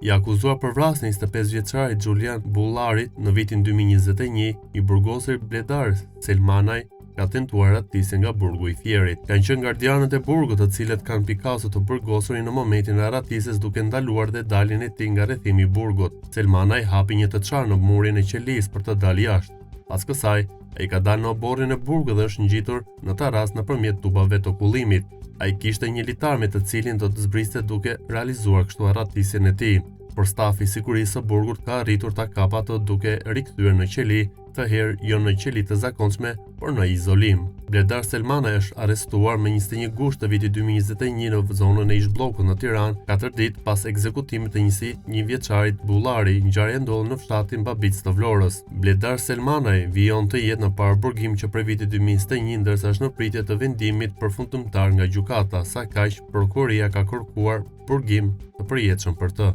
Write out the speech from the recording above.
I akuzuar për vrasjen e 25 vjeçarit Julian Bullarit në vitin 2021, i burgosur Bledar Selmanaj ka tentuar ratisjen nga burgu i Fierit. Kanë qenë gardianët e burgut të cilët kanë pikasur të burgosurin në momentin e ratisjes duke ndaluar dhe daljen e tij nga rrethimi i burgut. Selmanaj hapi një të çarë në murin e qelisë për të dalë jashtë. Pas kësaj, ai ka dalë në oborrin e burgut dhe është ngjitur në taras nëpërmjet tubave të kullimit. Ai kishte një litar me të cilin do të zbriste duke realizuar kështu ratisjen e tij. Por stafi i sigurisë së burgut ka arritur ta kapë atë duke rikthyer në qeli, të herë jo në qeli të zakonshme, por në izolim. Bledar Selmanaj është arrestuar më 21 gusht të vitit 2021 në zonën e ish-bllokut në Tiranë, 4 ditë pas ekzekutimit të 21 vjeçarit Bullari. Ngjarja ndodhi në fshatin Babic të Vlorës. Bledar Selmanaj vijon të jetë në paraburgim që për vitin 2021, ndërsa është në pritje të vendimit përfundimtar nga gjykata. Sa kaq, prokuroria ka kërkuar burgim të përjetshëm për të.